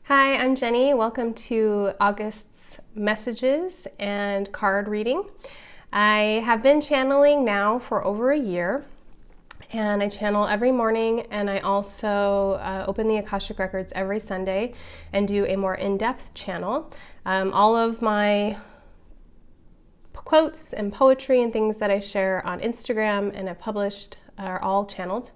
Hi, I'm Jenny. Welcome to August's messages and card reading. I have been channeling now for over a year, and I channel every morning, and I also open the Akashic Records every Sunday and do a more in-depth channel. All of my quotes and poetry and things that I share on Instagram and have published are all channeled.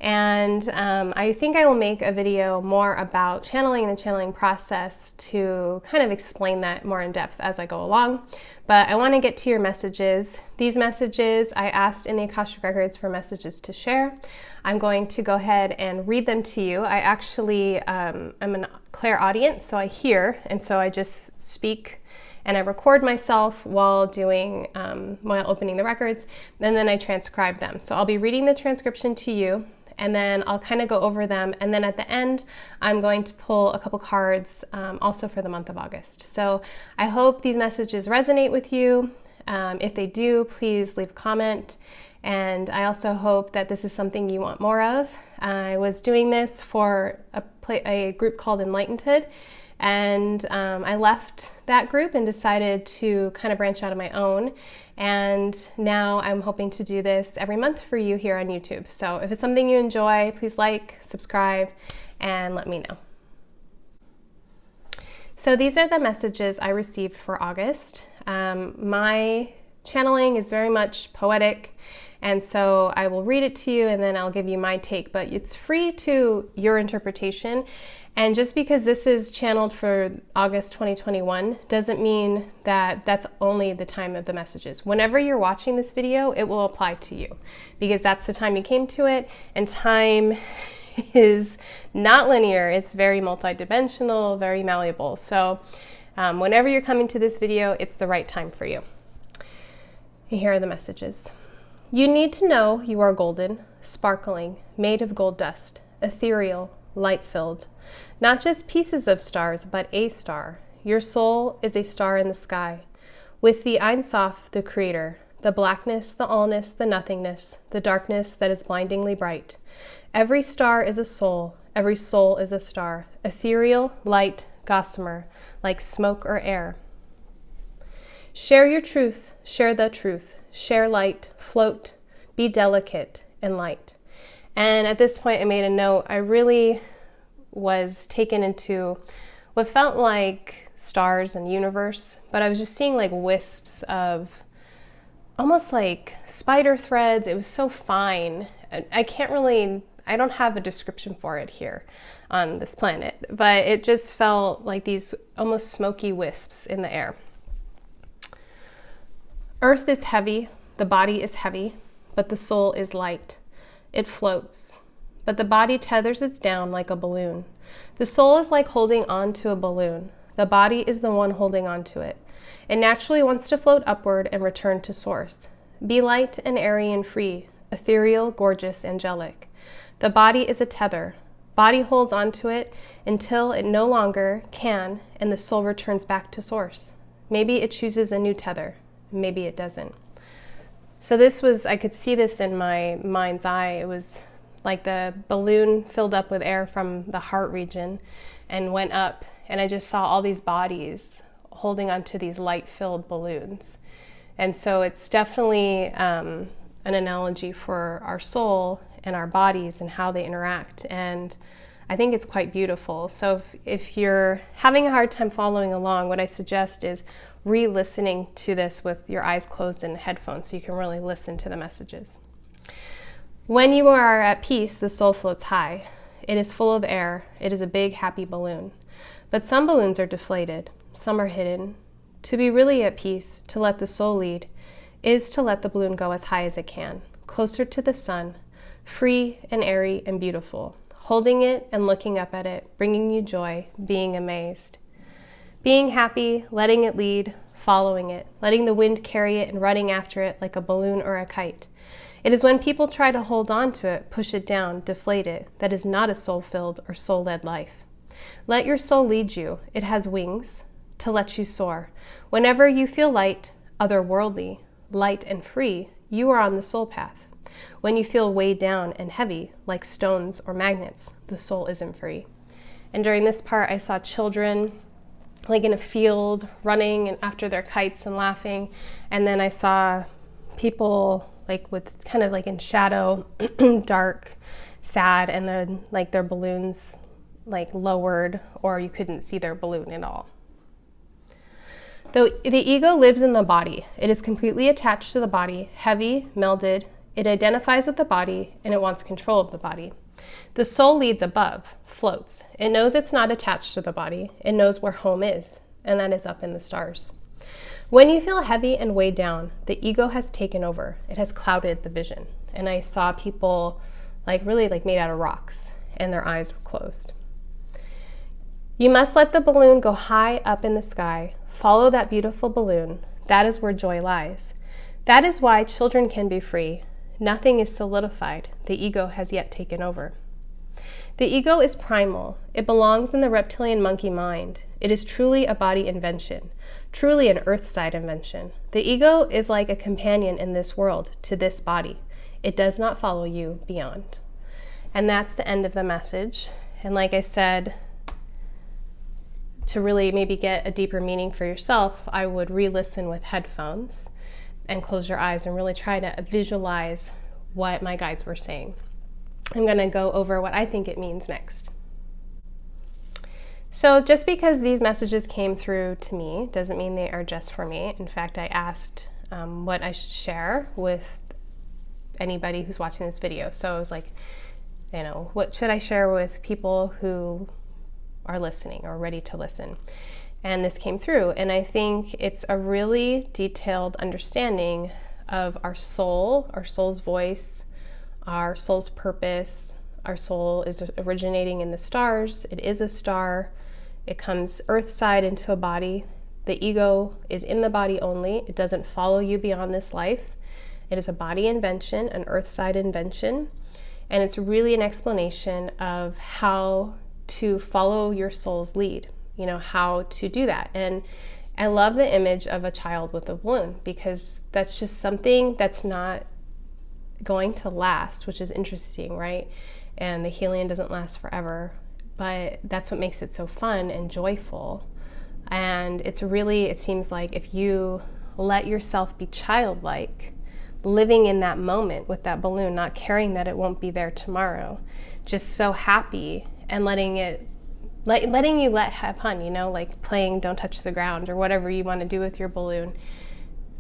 And I think I will make a video more about channeling and the channeling process to kind of explain that more in depth as I go along. But I want to get to your messages. These messages, I asked in the Akashic Records for messages to share. I'm going to go ahead and read them to you. I actually am a clairaudient, so I hear, and so I just speak and I record myself while opening the records, and then I transcribe them. So I'll be reading the transcription to you, and then I'll kind of go over them, and then at the end I'm going to pull a couple cards also for the month of August. So I hope these messages resonate with you. If they do, please leave a comment, and I also hope that this is something you want more of. I was doing this for a group called Enlightenedhood, and I left that group and decided to kind of branch out on my own. And now I'm hoping to do this every month for you here on YouTube. So if it's something you enjoy, please like, subscribe, and let me know. So these are the messages I received for August. My channeling is very much poetic, and so I will read it to you and then I'll give you my take, but it's free to your interpretation. And just because this is channeled for August 2021 doesn't mean that that's only the time of the messages. Whenever you're watching this video, it will apply to you because that's the time you came to it, and time is not linear. It's very multidimensional, very malleable. So whenever you're coming to this video, it's the right time for you. Here are the messages. You need to know you are golden, sparkling, made of gold dust, ethereal, light-filled. Not just pieces of stars, but a star. Your soul is a star in the sky. With the Ein Sof, the Creator, the blackness, the allness, the nothingness, the darkness that is blindingly bright. Every star is a soul. Every soul is a star. Ethereal, light, gossamer, like smoke or air. Share your truth. Share the truth. Share light. Float. Be delicate and light. And at this point, I made a note. I really was taken into what felt like stars and universe, but I was just seeing like wisps of almost like spider threads. It was so fine. I don't have a description for it here on this planet, but it just felt like these almost smoky wisps in the air. Earth is heavy, the body is heavy, but the soul is light. It floats, but the body tethers it down like a balloon. The soul is like holding on to a balloon. The body is the one holding on to it. It naturally wants to float upward and return to source. Be light and airy and free, ethereal, gorgeous, angelic. The body is a tether. Body holds onto it until it no longer can, and the soul returns back to source. Maybe it chooses a new tether. Maybe it doesn't. So I could see this in my mind's eye. It was like the balloon filled up with air from the heart region and went up, and I just saw all these bodies holding onto these light-filled balloons. And so it's definitely an analogy for our soul and our bodies and how they interact, and I think it's quite beautiful. So if you're having a hard time following along, what I suggest is re-listening to this with your eyes closed and headphones so you can really listen to the messages. When you are at peace, the soul floats high. It is full of air. It is a big, happy balloon. But some balloons are deflated. Some are hidden. To be really at peace, to let the soul lead, is to let the balloon go as high as it can, closer to the sun, free and airy and beautiful, holding it and looking up at it, bringing you joy, being amazed. Being happy, letting it lead, following it, letting the wind carry it and running after it like a balloon or a kite. It is when people try to hold on to it, push it down, deflate it, that is not a soul-filled or soul-led life. Let your soul lead you. It has wings to let you soar. Whenever you feel light, otherworldly, light and free, you are on the soul path. When you feel weighed down and heavy, like stones or magnets, the soul isn't free. And during this part, I saw children like in a field running and after their kites and laughing. And then I saw people like with kind of like in shadow, dark, sad, and then like their balloons like lowered, or you couldn't see their balloon at all. The ego lives in the body. It is completely attached to the body, heavy, melded. It identifies with the body, and it wants control of the body. The soul leads above, floats. It knows it's not attached to the body. It knows where home is, and that is up in the stars. When you feel heavy and weighed down, the ego has taken over. It has clouded the vision. And I saw people like really like made out of rocks, and their eyes were closed. You must let the balloon go high up in the sky. Follow that beautiful balloon. That is where joy lies. That is why children can be free. Nothing is solidified. The ego has yet taken over. The ego is primal. It belongs in the reptilian monkey mind. It is truly a body invention, truly an earth-side invention. The ego is like a companion in this world to this body. It does not follow you beyond. And that's the end of the message. And like I said, to really maybe get a deeper meaning for yourself, I would re-listen with headphones and close your eyes and really try to visualize what my guides were saying. I'm going to go over what I think it means next. So just because these messages came through to me doesn't mean they are just for me. In fact, I asked what I should share with anybody who's watching this video. So I was like, you know, what should I share with people who are listening or ready to listen? And this came through, and I think it's a really detailed understanding of our soul, our soul's voice, our soul's purpose. Our soul is originating in the stars. It is a star. It comes earth-side into a body. The ego is in the body only. It doesn't follow you beyond this life. It is a body invention, an earth-side invention, and it's really an explanation of how to follow your soul's lead, you know, how to do that. And I love the image of a child with a balloon, because that's just something that's not going to last, which is interesting, right? And the helium doesn't last forever, but that's what makes it so fun and joyful. And it's really, it seems like if you let yourself be childlike, living in that moment with that balloon, not caring that it won't be there tomorrow, just so happy and letting you have fun, you know, like playing Don't Touch the Ground or whatever you want to do with your balloon.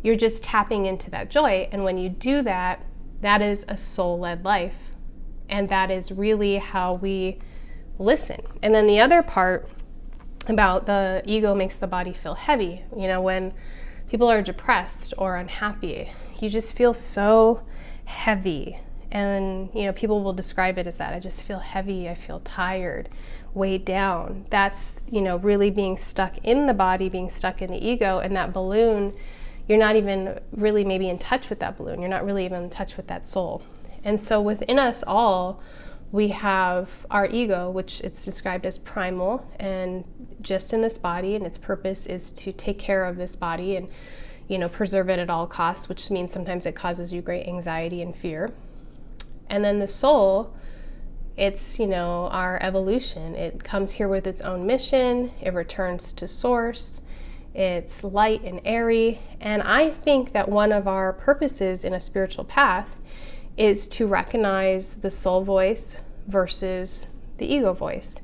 You're just tapping into that joy. And when you do that, that is a soul-led life. And that is really how we listen. And then the other part about the ego makes the body feel heavy. You know, when people are depressed or unhappy, you just feel so heavy. And, you know, people will describe it as that. I just feel heavy. I feel tired, weighed down. That's, you know, really being stuck in the body, being stuck in the ego. And that balloon, you're not even really maybe in touch with that balloon. You're not really even in touch with that soul. And so within us all, we have our ego, which it's described as primal and just in this body. And its purpose is to take care of this body and, you know, preserve it at all costs, which means sometimes it causes you great anxiety and fear. And then the soul, it's, you know, our evolution. It comes here with its own mission. It returns to source. It's light and airy. And I think that one of our purposes in a spiritual path is to recognize the soul voice versus the ego voice.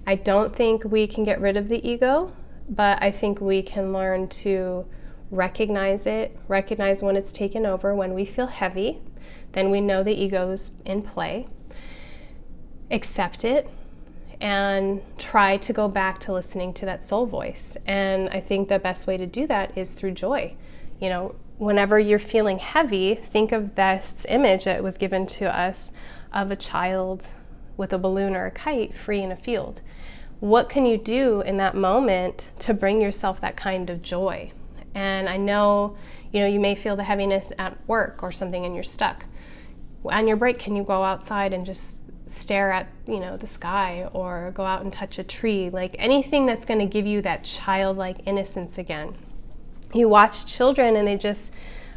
I don't think we can get rid of the ego, but I think we can learn to recognize it, recognize when it's taken over. When we feel heavy, then we know the ego's in play. Accept it and try to go back to listening to that soul voice. And I think the best way to do that is through joy. You know, whenever you're feeling heavy, think of this image that was given to us of a child with a balloon or a kite free in a field. What can you do in that moment to bring yourself that kind of joy? And I know, you know, you may feel the heaviness at work or something and you're stuck. On your break, can you go outside and just stare at, you know, the sky, or go out and touch a tree? Like anything that's going to give you that childlike innocence again. You watch children and they just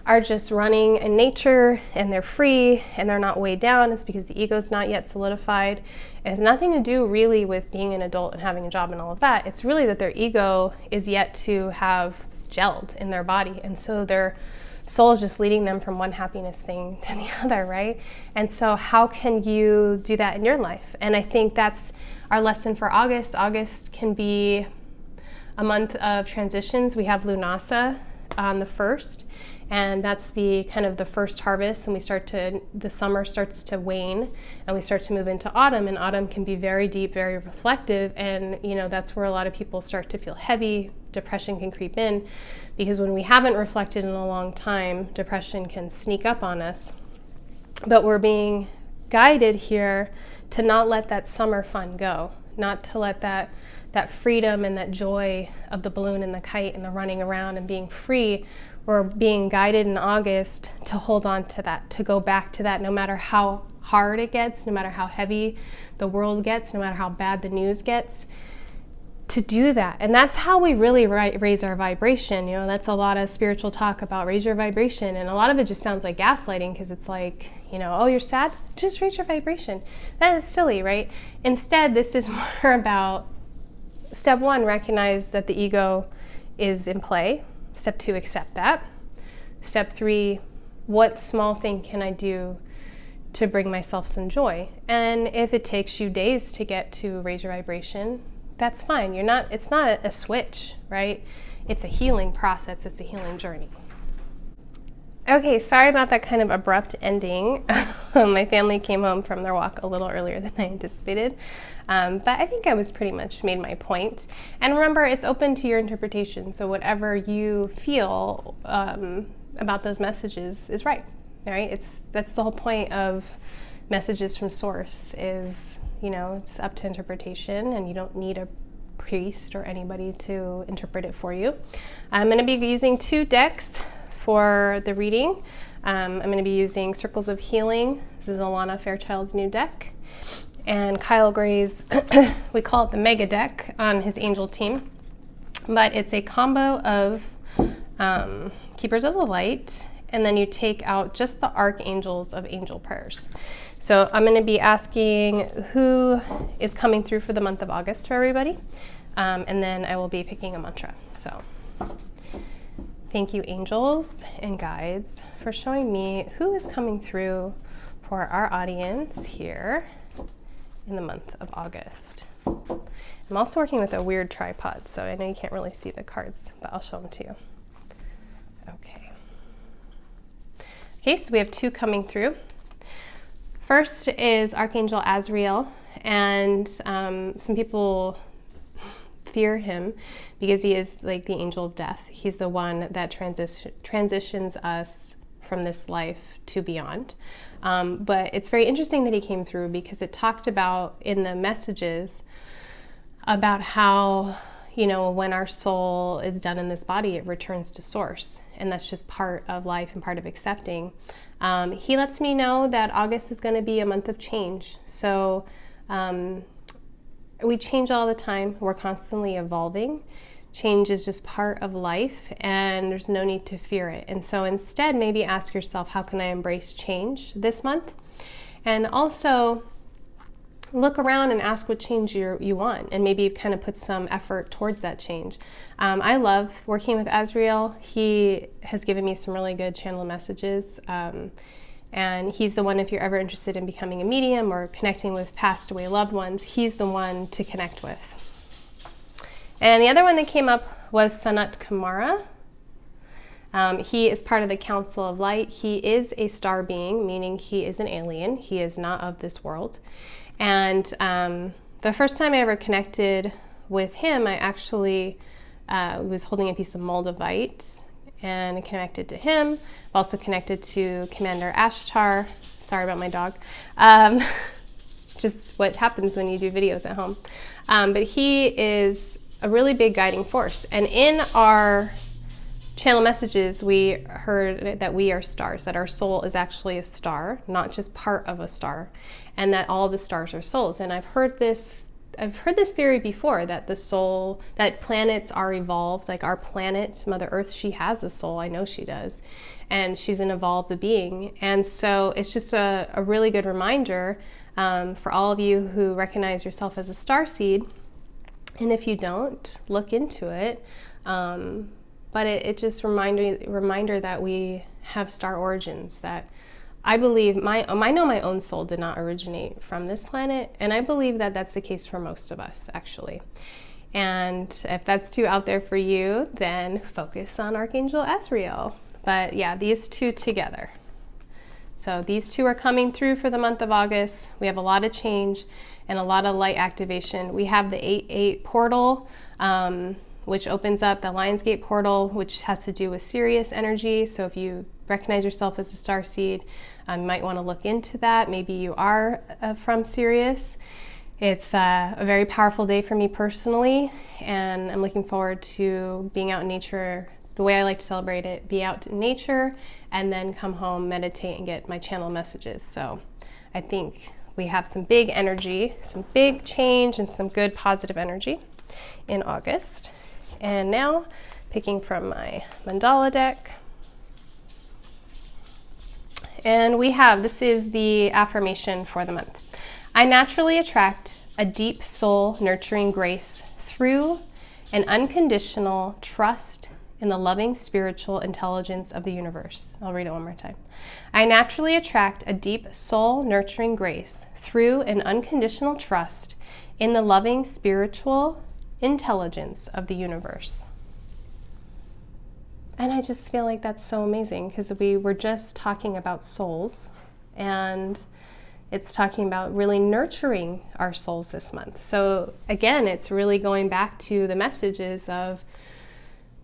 are just running in nature and they're free and they're not weighed down, it's because the ego's not yet solidified. It has nothing to do really with being an adult and having a job and all of that. It's really that their ego is yet to have gelled in their body. And so their soul is just leading them from one happiness thing to the other, right? And so how can you do that in your life? And I think that's our lesson for August. August can be a month of transitions. We have Lunasa on the 1st, and that's the kind of the first harvest, and the summer starts to wane and we start to move into autumn, and autumn can be very deep, very reflective, and that's where a lot of people start to feel heavy. Depression can creep in, because when we haven't reflected in a long time, depression can sneak up on us. But we're being guided here to not let that summer fun go, not to let that freedom and that joy of the balloon and the kite and the running around and being free. We're being guided in August to hold on to that, to go back to that, no matter how hard it gets, no matter how heavy the world gets, no matter how bad the news gets, to do that. And that's how we really raise our vibration. That's a lot of spiritual talk about raise your vibration, and a lot of it just sounds like gaslighting, because it's like, oh, you're sad? Just raise your vibration. That is silly, right? Instead, this is more about step 1, recognize that the ego is in play. Step 2, accept that. Step 3, what small thing can I do to bring myself some joy? And if it takes you days to get to raise your vibration, that's fine. It's not a switch, right? It's a healing process. It's a healing journey. Okay, sorry about that kind of abrupt ending. My family came home from their walk a little earlier than I anticipated. But I think I was pretty much made my point. And remember, it's open to your interpretation. So whatever you feel about those messages is right? That's the whole point of messages from Source is, it's up to interpretation, and you don't need a priest or anybody to interpret it for you. I'm going to be using 2 decks for the reading. I'm going to be using Circles of Healing. This is Alana Fairchild's new deck. And Kyle Gray's, we call it the Mega Deck on his Angel team. But it's a combo of Keepers of the Light, and then you take out just the Archangels of Angel Prayers. So I'm going to be asking who is coming through for the month of August for everybody. And then I will be picking a mantra. So thank you, angels and guides, for showing me who is coming through for our audience here in the month of August. I'm also working with a weird tripod, so I know you can't really see the cards, but I'll show them to you. Okay, so we have 2 coming through. First is Archangel Azrael, and some people fear him because he is like the angel of death. He's the one that transitions us from this life to beyond. But it's very interesting that he came through, because it talked about in the messages about how, when our soul is done in this body, it returns to Source. And that's just part of life and part of accepting. He lets me know that August is going to be a month of change. So we change all the time. We're constantly evolving. Change is just part of life, and there's no need to fear it. And so instead, maybe ask yourself, how can I embrace change this month? And also look around and ask what change you want, and maybe kind of put some effort towards that change. I love working with Azrael. He has given me some really good channel messages. And he's the one, if you're ever interested in becoming a medium or connecting with passed away loved ones, he's the one to connect with. And the other one that came up was Sanat Kumara. He is part of the Council of Light. He is a star being, meaning he is an alien. He is not of this world. And the first time I ever connected with him, I actually was holding a piece of moldavite and connected to him. I've also connected to Commander Ashtar. Sorry about my dog. Just what happens when you do videos at home. But he is a really big guiding force. And in our channel messages, we heard that we are stars, that our soul is actually a star, not just part of a star, and that all the stars are souls. And I've heard this I've heard this theory before, that the soul, that planets are evolved, like our planet, Mother Earth, she has a soul, I know she does, and she's an evolved being. And so it's just a really good reminder for all of you who recognize yourself as a starseed, and if you don't, look into it. But it just reminder that we have star origins, that I believe I know my own soul did not originate from this planet, and I believe that that's the case for most of us, actually. And if that's too out there for you, then focus on Archangel Azrael. But yeah, these two together. So these two are coming through for the month of August. We have a lot of change and a lot of light activation. We have the 8-8 portal, which opens up the Lionsgate portal, which has to do with Sirius energy. So if you recognize yourself as a starseed, you might want to look into that. Maybe you are from Sirius. It's a very powerful day for me personally, and I'm looking forward to being out in nature. The way I like to celebrate it, be out in nature and then come home, meditate, and get my channel messages. So I think we have some big energy, some big change, and some good positive energy in August. And now, picking from my mandala deck. And we have, this is the affirmation for the month. I naturally attract a deep soul nurturing grace through an unconditional trust in the loving spiritual intelligence of the universe. I'll read it one more time. I naturally attract a deep soul nurturing grace through an unconditional trust in the loving spiritual intelligence of the universe. And I just feel like that's so amazing, because we were just talking about souls, and it's talking about really nurturing our souls this month. So again, it's really going back to the messages of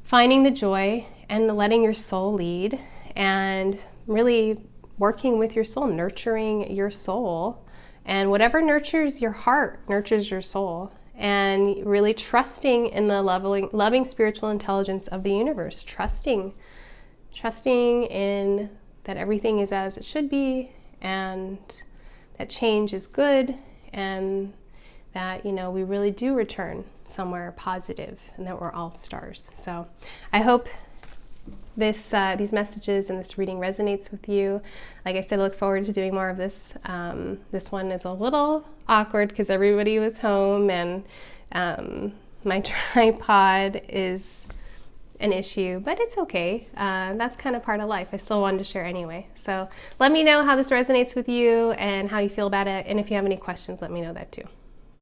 finding the joy and letting your soul lead, and really working with your soul, nurturing your soul. And whatever nurtures your heart nurtures your soul. And really trusting in the loving spiritual intelligence of the universe. Trusting in that everything is as it should be, and that change is good, and that, you know, we really do return somewhere positive, and that we're all stars. So I hope these messages and this reading resonates with you. Like I said, I look forward to doing more of this. This one is a little awkward because everybody was home, and my tripod is an issue, but it's okay. That's kind of part of life. I still wanted to share anyway. So let me know how this resonates with you and how you feel about it. And if you have any questions, let me know that too.